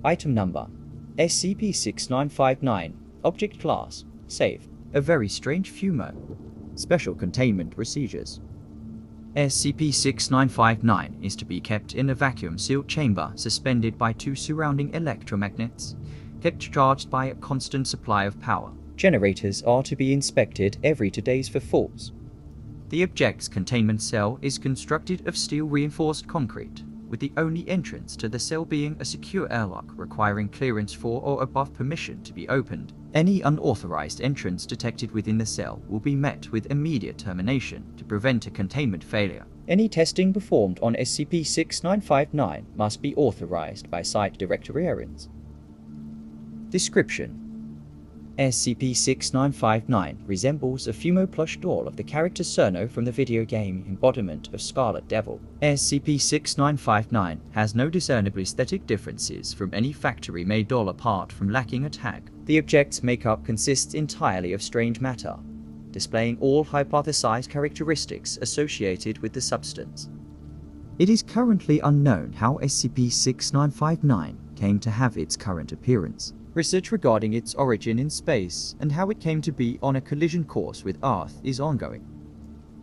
Item Number SCP-6959. Object Class Safe. A very strange Fumo. Special Containment Procedures. SCP-6959 is to be kept in a vacuum-sealed chamber suspended by 2 surrounding electromagnets, kept charged by a constant supply of power. Generators are to be inspected every 2 days for faults. The object's containment cell is constructed of steel-reinforced concrete, with the only entrance to the cell being a secure airlock requiring clearance for or above permission to be opened. Any unauthorized entrance detected within the cell will be met with immediate termination to prevent a containment failure. Any testing performed on SCP-6959 must be authorized by Site Directorians. Description: SCP-6959 resembles a Fumo plush doll of the character Cerno from the video game Embodiment of Scarlet Devil. SCP-6959 has no discernible aesthetic differences from any factory-made doll apart from lacking a tag. The object's makeup consists entirely of strange matter, displaying all hypothesized characteristics associated with the substance. It is currently unknown how SCP-6959 came to have its current appearance. Research regarding its origin in space and how it came to be on a collision course with Earth is ongoing.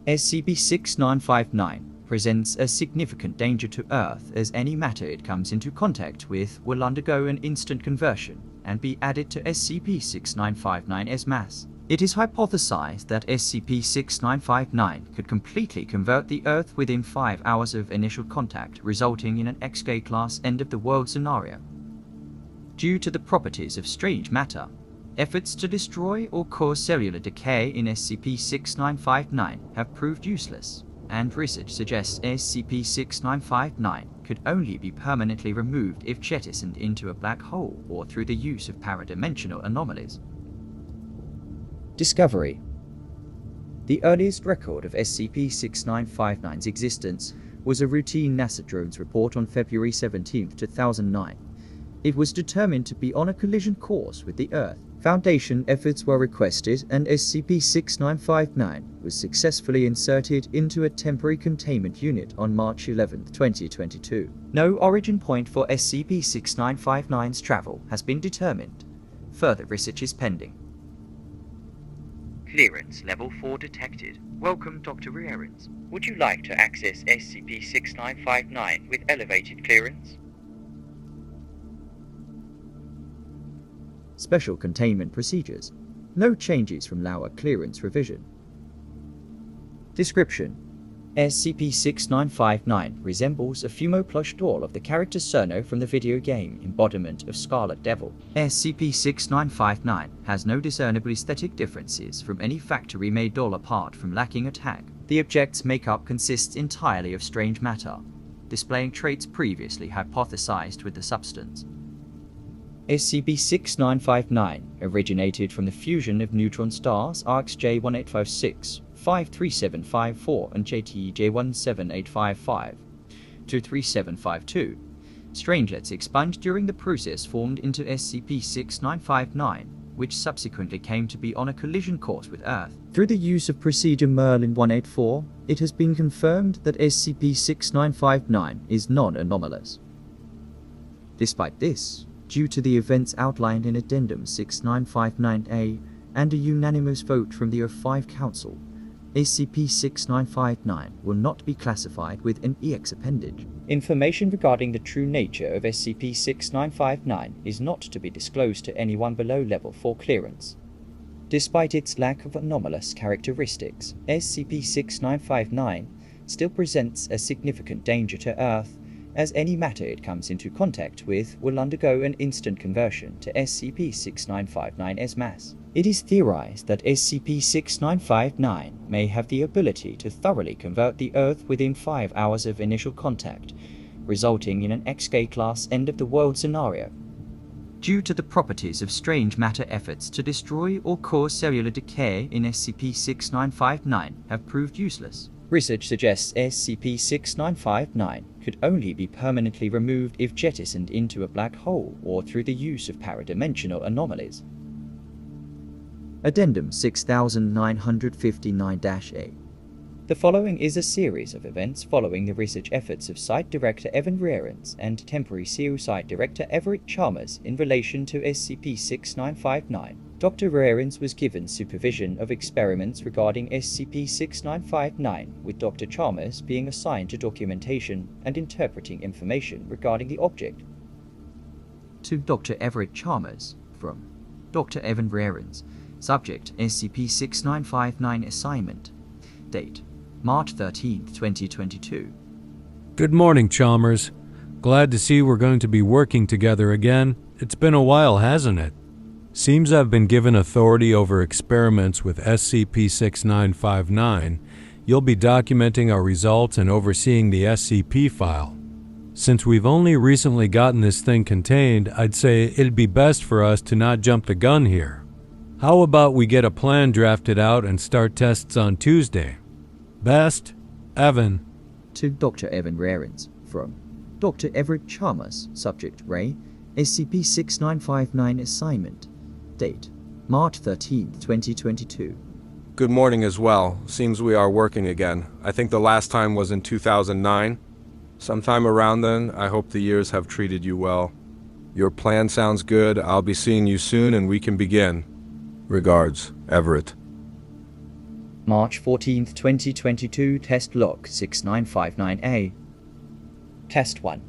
SCP-6959 presents a significant danger to Earth, as any matter it comes into contact with will undergo an instant conversion and be added to SCP-6959's mass. It is hypothesized that SCP-6959 could completely convert the Earth within 5 hours of initial contact, resulting in an XK-class end-of-the-world scenario. Due to the properties of strange matter, efforts to destroy or cause cellular decay in SCP-6959 have proved useless, and research suggests SCP-6959 could only be permanently removed if jettisoned into a black hole or through the use of paradimensional anomalies. Discovery: the earliest record of SCP-6959's existence was a routine NASA drones report on February 17, 2009. It was determined to be on a collision course with the Earth. Foundation efforts were requested and SCP-6959 was successfully inserted into a temporary containment unit on March 11, 2022. No origin point for SCP-6959's travel has been determined. Further research is pending. Clearance Level 4 detected. Welcome, Dr. Rierens. Would you like to access SCP-6959 with elevated clearance? Special Containment Procedures. No changes from lower clearance revision. Description: SCP-6959 resembles a Fumo plush doll of the character Cerno from the video game Embodiment of Scarlet Devil. SCP-6959 has no discernible aesthetic differences from any factory-made doll apart from lacking a tag. The object's makeup consists entirely of strange matter, displaying traits previously hypothesized with the substance. SCP-6959 originated from the fusion of neutron stars ARCS-J1856, 53754 and JTJ17855 to 3752. Strangelets expunged during the process formed into SCP-6959, which subsequently came to be on a collision course with Earth. Through the use of Procedure Merlin 184, it has been confirmed that SCP-6959 is non-anomalous. Despite this, due to the events outlined in Addendum 6959A and a unanimous vote from the O5 Council, SCP-6959 will not be classified with an EX appendage. Information regarding the true nature of SCP-6959 is not to be disclosed to anyone below Level 4 clearance. Despite its lack of anomalous characteristics, SCP-6959 still presents a significant danger to Earth, as any matter it comes into contact with will undergo an instant conversion to SCP-6959's mass. It is theorized that SCP-6959 may have the ability to thoroughly convert the Earth within 5 hours of initial contact, resulting in an XK-class end-of-the-world scenario. Due to the properties of strange matter, efforts to destroy or cause cellular decay in SCP-6959 have proved useless. Research suggests SCP-6959 could only be permanently removed if jettisoned into a black hole or through the use of paradimensional anomalies. Addendum 6959-A. The following is a series of events following the research efforts of Site Director Evan Rearens and Temporary CO Site Director Everett Chalmers in relation to SCP-6959. Dr. Rearens was given supervision of experiments regarding SCP-6959, with Dr. Chalmers being assigned to documentation and interpreting information regarding the object. To Dr. Everett Chalmers, from Dr. Evan Rearens, Subject SCP-6959 Assignment. Date March 13, 2022. Good morning, Chalmers. Glad to see we're going to be working together again. It's been a while, hasn't it? Seems I've been given authority over experiments with SCP-6959. You'll be documenting our results and overseeing the SCP file. Since we've only recently gotten this thing contained, I'd say it'd be best for us to not jump the gun here. How about we get a plan drafted out and start tests on Tuesday? Best, Evan. To Dr. Evan Rearens, from Dr. Everett Chalmers, Subject Ray, SCP-6959 Assignment. Date March 13, 2022. Good morning as well. Seems we are working again. I think the last time was in 2009. Sometime around then, I hope the years have treated you well. Your plan sounds good. I'll be seeing you soon and we can begin. Regards, Everett. March 14, 2022, Test Log 6959A. Test 1.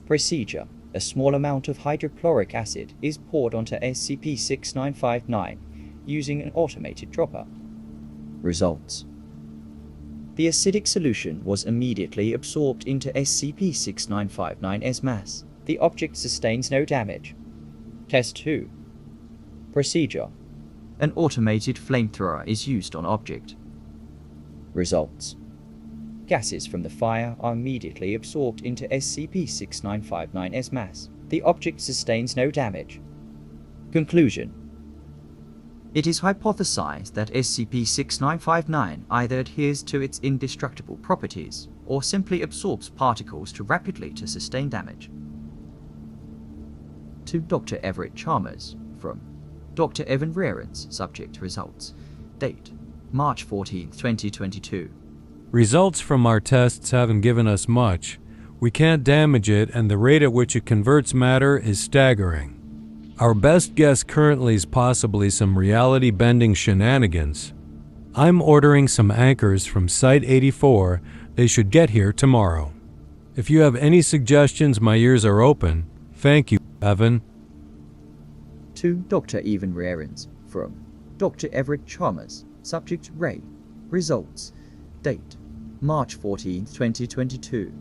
Procedure. A small amount of hydrochloric acid is poured onto SCP-6959 using an automated dropper. Results. The acidic solution was immediately absorbed into SCP-6959's mass. The object sustains no damage. Test 2. Procedure. An automated flamethrower is used on object. Results. Gases from the fire are immediately absorbed into SCP-6959's mass. The object sustains no damage. Conclusion. It is hypothesized that SCP-6959 either adheres to its indestructible properties or simply absorbs particles too rapidly to sustain damage. To Dr. Everett Chalmers, from Dr. Evan Rearens, Subject Results. Date March 14, 2022. Results from our tests haven't given us much. We can't damage it, and the rate at which it converts matter is staggering. Our best guess currently is possibly some reality-bending shenanigans. I'm ordering some anchors from Site 84. They should get here tomorrow. If you have any suggestions, my ears are open. Thank you, Evan. To Dr. Evan Rearens, from Dr. Everett Chalmers, Subject Ray. Results. Date March 14, 2022.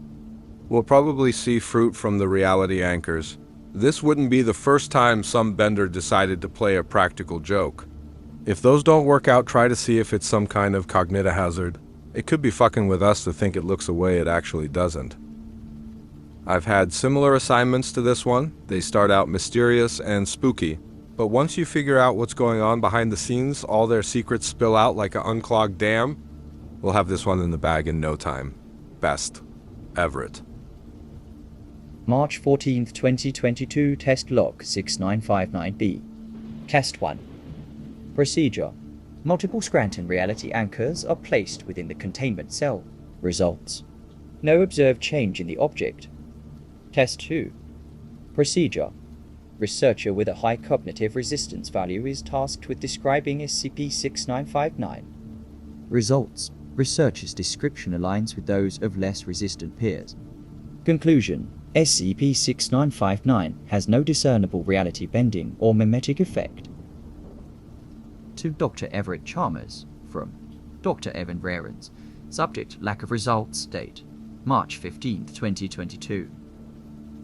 We'll probably see fruit from the reality anchors. This wouldn't be the first time some bender decided to play a practical joke. If those don't work out, try to see if it's some kind of cognitive hazard. It could be fucking with us to think it looks a way it actually doesn't. I've had similar assignments to this one. They start out mysterious and spooky, but once you figure out what's going on behind the scenes, all their secrets spill out like an unclogged dam. We'll have this one in the bag in no time. Best, Everett. March 14, 2022, Test Log 6959B. Test 1. Procedure. Multiple Scranton reality anchors are placed within the containment cell. Results. No observed change in the object. Test 2. Procedure. Researcher with a high cognitive resistance value is tasked with describing SCP-6959. Results. Researcher's description aligns with those of less resistant peers. Conclusion. SCP-6959 has no discernible reality bending or mimetic effect. To Dr. Everett Chalmers, from Dr. Evan Rearens. Subject lack of results. Date March 15, 2022.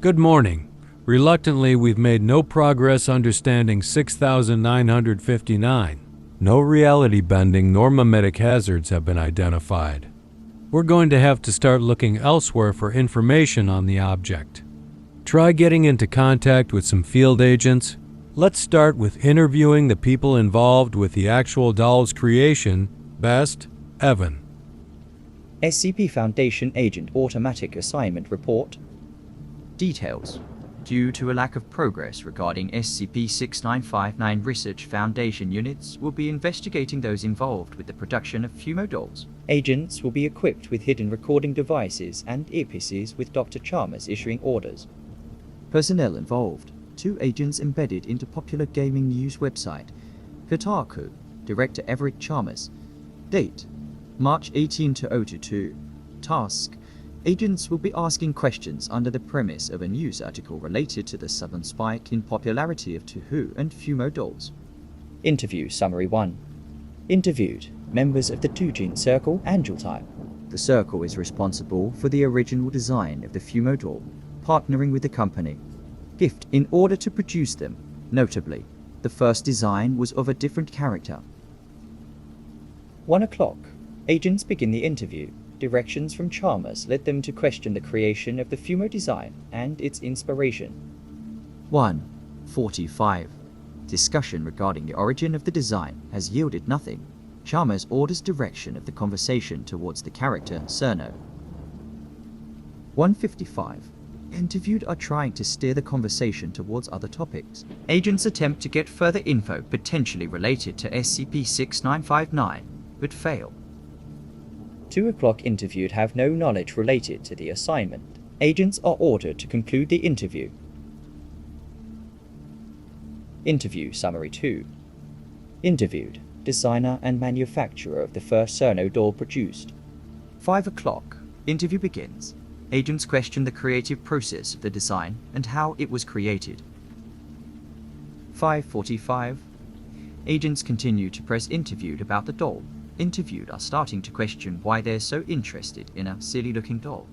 Good morning. Reluctantly, we've made no progress understanding 6959. No reality bending nor mimetic hazards have been identified. We're going to have to start looking elsewhere for information on the object. Try getting into contact with some field agents. Let's start with interviewing the people involved with the actual doll's creation. Best, Evan. SCP Foundation Agent Automatic Assignment Report. Details. Due to a lack of progress regarding SCP-6959 Research Foundation units will be investigating those involved with the production of Fumo dolls. Agents will be equipped with hidden recording devices and earpieces with Dr. Chalmers issuing orders. Personnel involved: 2 agents embedded into popular gaming news website Kotaku, Director Everett Chalmers. Date: March 18 to 022. Task: agents will be asking questions under the premise of a news article related to the sudden spike in popularity of Toho and Fumo dolls. Interview Summary 1. Interviewed: members of the Dujin Circle Angel Type. The Circle is responsible for the original design of the Fumo doll, partnering with the company. Gift: in order to produce them. Notably, the first design was of a different character. 1 o'clock. Agents begin the interview. Directions from Chalmers led them to question the creation of the Fumo design and its inspiration. 1:45. Discussion regarding the origin of the design has yielded nothing. Chalmers orders direction of the conversation towards the character Cerno. 1:55. Interviewed are trying to steer the conversation towards other topics. Agents attempt to get further info potentially related to SCP-6959, but fail. 2 o'clock. Interviewed have no knowledge related to the assignment. Agents are ordered to conclude the interview. Interview Summary 2. Interviewed: designer and manufacturer of the first Cerno doll produced. 5 o'clock. Interview begins. Agents question the creative process of the design and how it was created. 5:45. Agents continue to press interviewed about the doll. Interviewed are starting to question why they're so interested in a silly-looking doll.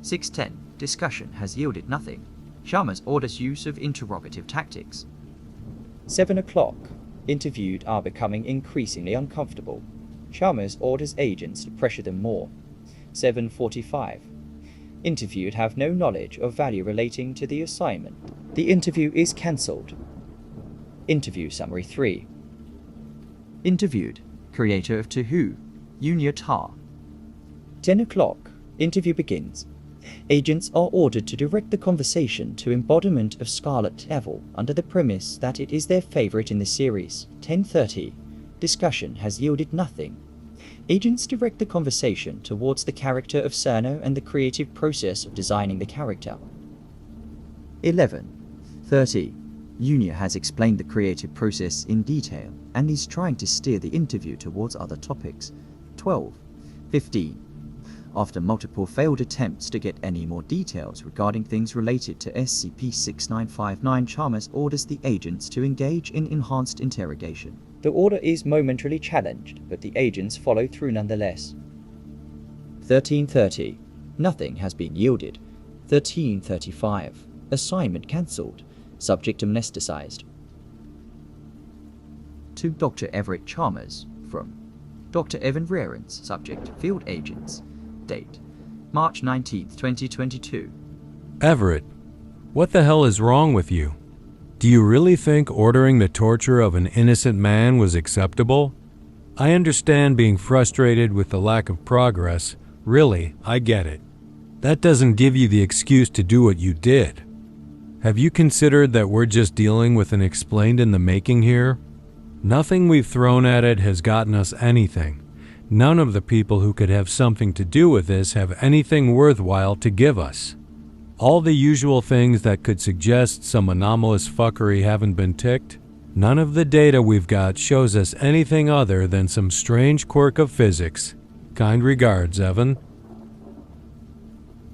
6:10. Discussion has yielded nothing. Chalmers orders use of interrogative tactics. 7 o'clock. Interviewed are becoming increasingly uncomfortable. Chalmers orders agents to pressure them more. 7:45. Interviewed have no knowledge or value relating to the assignment. The interview is cancelled. Interview Summary 3. Interviewed: creator of Toho, Yunya Ta. 10 o'clock. Interview begins. Agents are ordered to direct the conversation to embodiment of Scarlet Devil under the premise that it is their favorite in the series. 10:30. Discussion has yielded nothing. Agents direct the conversation towards the character of Cerno and the creative process of designing the character. 11:30. Yunya has explained the creative process in detail and is trying to steer the interview towards other topics. 12:15. After multiple failed attempts to get any more details regarding things related to SCP-6959, Chalmers orders the agents to engage in enhanced interrogation. The order is momentarily challenged, but the agents follow through nonetheless. 13:30. Nothing has been yielded. 13:35. Assignment cancelled. Subject amnesticized. To Dr. Everett Chalmers from Dr. Evan Rearens, subject Field Agents. Date: March 19, 2022. Everett, what the hell is wrong with you? Do you really think ordering the torture of an innocent man was acceptable? I understand being frustrated with the lack of progress. Really, I get it. That doesn't give you the excuse to do what you did. Have you considered that we're just dealing with an explained in the making here? Nothing we've thrown at it has gotten us anything. None of the people who could have something to do with this have anything worthwhile to give us. All the usual things that could suggest some anomalous fuckery haven't been ticked. None of the data we've got shows us anything other than some strange quirk of physics. Kind regards, Evan.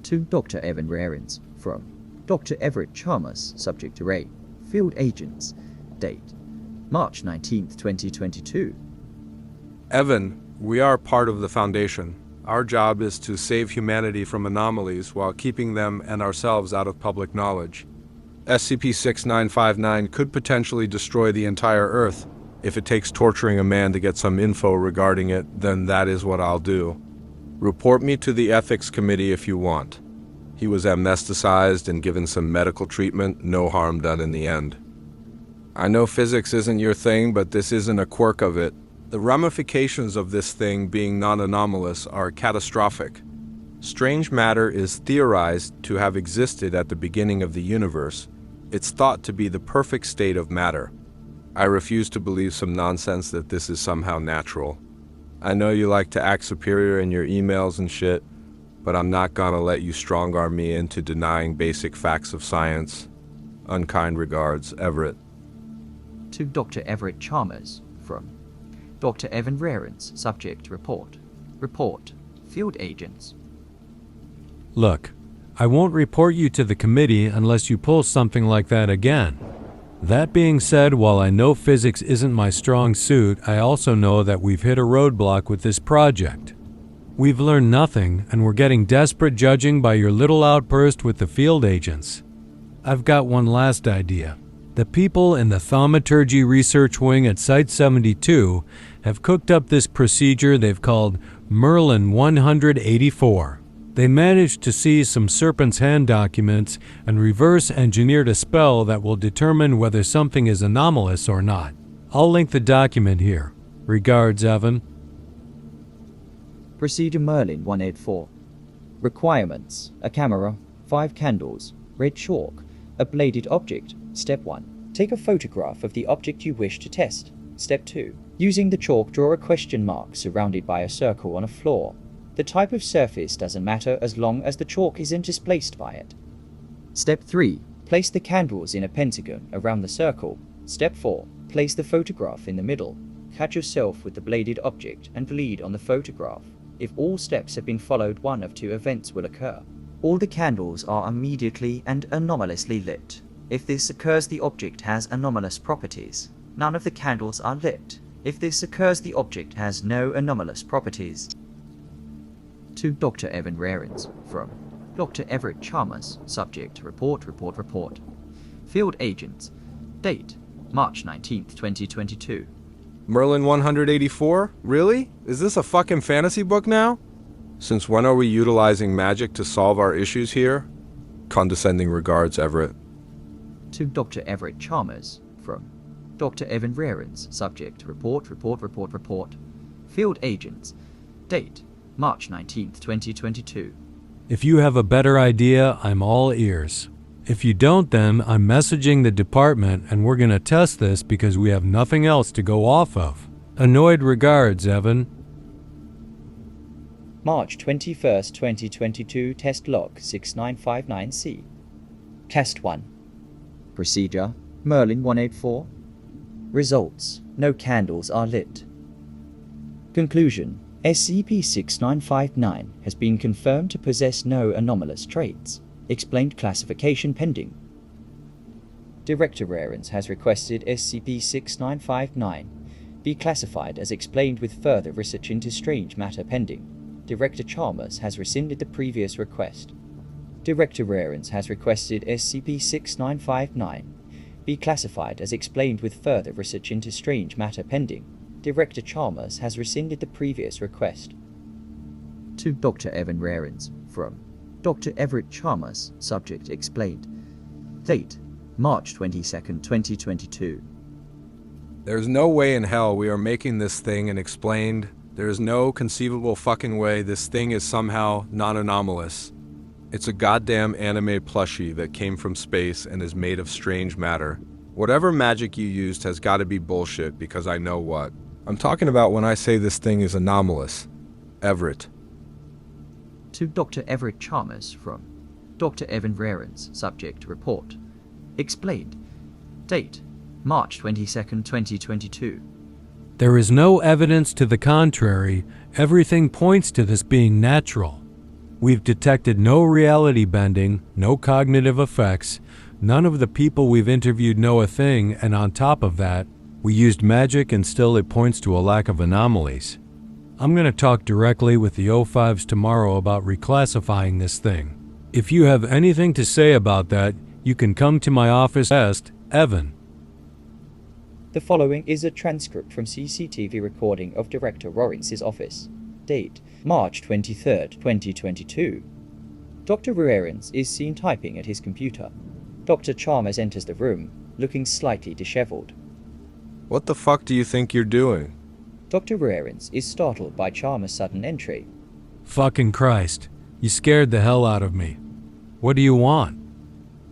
To Dr. Evan Rearens from Dr. Everett Chalmers, subject array, Field Agents. Date: March 19, 2022. Evan, we are part of the Foundation. Our job is to save humanity from anomalies while keeping them and ourselves out of public knowledge. SCP-6959 could potentially destroy the entire Earth. If it takes torturing a man to get some info regarding it, then that is what I'll do. Report me to the Ethics Committee if you want. He was amnesticized and given some medical treatment, no harm done in the end. I know physics isn't your thing, but this isn't a quirk of it. The ramifications of this thing being non-anomalous are catastrophic. Strange matter is theorized to have existed at the beginning of the universe, It's thought to be the perfect state of matter. I refuse to believe some nonsense that this is somehow natural. I know you like to act superior in your emails and shit, but I'm not gonna let you strong-arm me into denying basic facts of science. Unkind regards, Everett. To Dr. Everett Chalmers from Dr. Evan Rarens, subject report. Report. Field agents. Look, I won't report you to the committee unless you pull something like that again. That being said, while I know physics isn't my strong suit, I also know that we've hit a roadblock with this project. We've learned nothing, and we're getting desperate judging by your little outburst with the field agents. I've got one last idea. The people in the thaumaturgy research wing at Site 72 have cooked up this procedure they've called Merlin 184. They managed to seize some Serpent's Hand documents and reverse engineered a spell that will determine whether something is anomalous or not. I'll link the document here. Regards, Evan. Procedure Merlin 184. Requirements: a camera, 5 candles, red chalk, a bladed object. Step 1. Take a photograph of the object you wish to test. Step 2. Using the chalk, draw a question mark surrounded by a circle on a floor. The type of surface doesn't matter as long as the chalk isn't displaced by it. Step 3. Place the candles in a pentagon around the circle. Step 4. Place the photograph in the middle. Cut yourself with the bladed object and bleed on the photograph. If all steps have been followed, one of 2 events will occur. All the candles are immediately and anomalously lit. If this occurs, the object has anomalous properties. None of the candles are lit. If this occurs, the object has no anomalous properties. To Dr. Evan Rarens from Dr. Everett Chalmers, subject report. Field agents. Date March 19th, 2022. Merlin 184? Really? Is this a fucking fantasy book now? Since when are we utilizing magic to solve our issues here? Condescending regards, Everett. To Dr. Everett Chalmers from Dr. Evan Rarens, subject report. Field agents. Date March 19th, 2022. If you have a better idea, I'm all ears. If you don't, then I'm messaging the department and we're gonna test this because we have nothing else to go off of. Annoyed regards, Evan. March 21st, 2022. Test log 6959C. Test 1. Procedure Merlin 184. Results: no candles are lit. Conclusion: SCP-6959 has been confirmed to possess no anomalous traits. Explained classification pending. Director Rarens has requested SCP-6959 be classified as explained with further research into strange matter pending. Director Chalmers has rescinded the previous request. Director Rarens has requested SCP-6959 be classified as explained with further research into strange matter pending. Director Chalmers has rescinded the previous request. To Dr. Evan Rarens from Dr. Everett Chalmers, subject explained. Date March 22nd, 2022. There's no way in hell we are making this thing and explained. There is no conceivable fucking way this thing is somehow non-anomalous. It's a goddamn anime plushie that came from space and is made of strange matter. Whatever magic you used has got to be bullshit, because I know what. I'm talking about when I say this thing is anomalous. Everett. To Dr. Everett Chalmers from Dr. Evan Rarens, subject report. Explained. Date March 22nd, 2022. There is no evidence to the contrary. Everything points to this being natural. We've detected no reality bending, no cognitive effects. None of the people we've interviewed know a thing, and on top of that, we used magic and still it points to a lack of anomalies. I'm going to talk directly with the O5s tomorrow about reclassifying this thing. If you have anything to say about that, you can come to my office. Evan. The following is a transcript from CCTV recording of Director Rarens' office. Date March 23rd, 2022. Dr. Rarens is seen typing at his computer. Dr. Chalmers enters the room, looking slightly disheveled. What the fuck do you think you're doing? Dr. Rarens is startled by Chalmers' sudden entry. Fucking Christ. You scared the hell out of me. What do you want?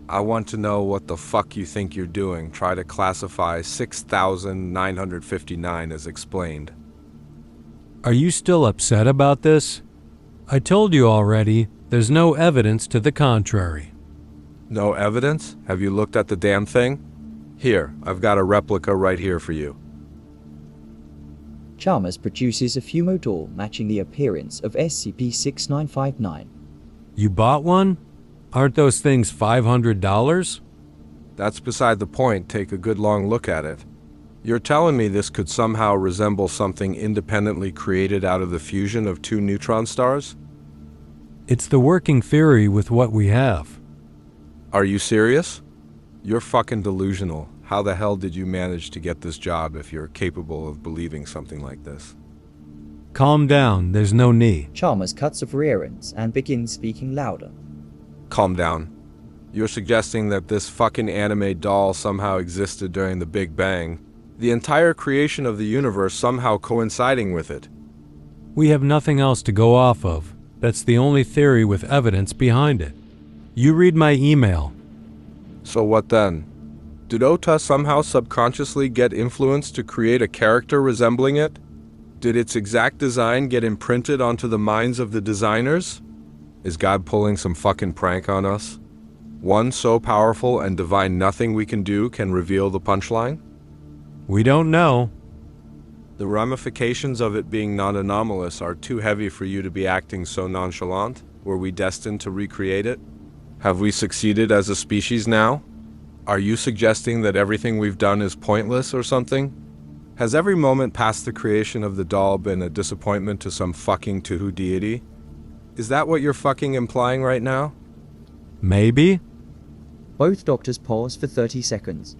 I want to know what the fuck you think you're doing. Try to classify 6959 as explained. Are you still upset about this? I told you already, there's no evidence to the contrary. No evidence? Have you looked at the damn thing? Here, I've got a replica right here for you. Chalmers produces a Fumo doll matching the appearance of SCP-6959. You bought one? Aren't those things $500? That's beside the point. Take a good long look at it. You're telling me this could somehow resemble something independently created out of the fusion of two neutron stars? It's the working theory with what we have. Are you serious? You're fucking delusional. How the hell did you manage to get this job if you're capable of believing something like this? Calm down, there's no need. Chalmers cuts off rearends and begins speaking louder. Calm down. You're suggesting that this fucking anime doll somehow existed during the Big Bang, the entire creation of the universe somehow coinciding with it. We have nothing else to go off of. That's the only theory with evidence behind it. You read my email. So what then? Did Ota somehow subconsciously get influenced to create a character resembling it? Did its exact design get imprinted onto the minds of the designers? Is God pulling some fucking prank on us? One so powerful and divine nothing we can do can reveal the punchline? We don't know. The ramifications of it being non-anomalous are too heavy for you to be acting so nonchalant? Were we destined to recreate it? Have we succeeded as a species now? Are you suggesting that everything we've done is pointless or something? Has every moment past the creation of the doll been a disappointment to some fucking Tuhu deity? Is that what you're fucking implying right now? Maybe? Both doctors pause for 30 seconds.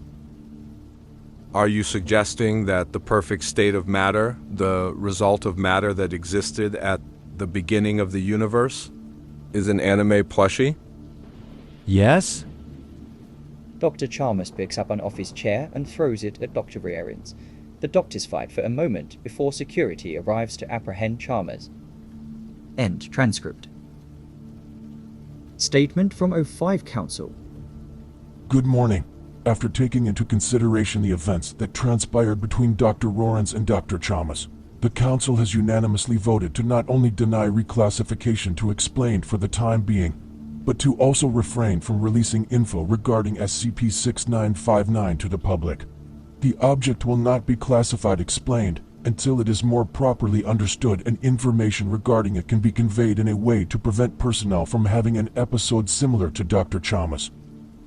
Are you suggesting that the perfect state of matter, the result of matter that existed at the beginning of the universe, is an anime plushie? Yes? Dr. Chalmers picks up an office chair and throws it at Dr. Rearens. The doctors fight for a moment before security arrives to apprehend Chalmers. End transcript. Statement from O5 Council. Good morning. After taking into consideration the events that transpired between Dr. Rearens and Dr. Chalmers, the Council has unanimously voted to not only deny reclassification to explained for the time being, but to also refrain from releasing info regarding SCP-6959 to the public. The object will not be classified explained until it is more properly understood and information regarding it can be conveyed in a way to prevent personnel from having an episode similar to Dr. Chalmers.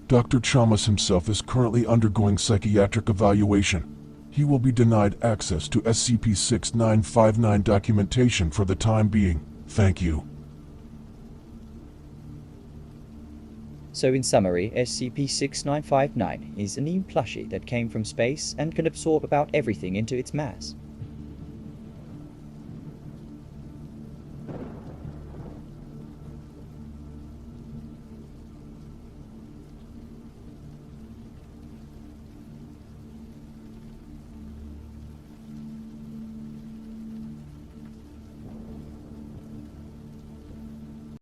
Dr. Chalmers himself is currently undergoing psychiatric evaluation. He will be denied access to SCP-6959 documentation for the time being. Thank you. So in summary, SCP-6959 is a new plushie that came from space and can absorb about everything into its mass.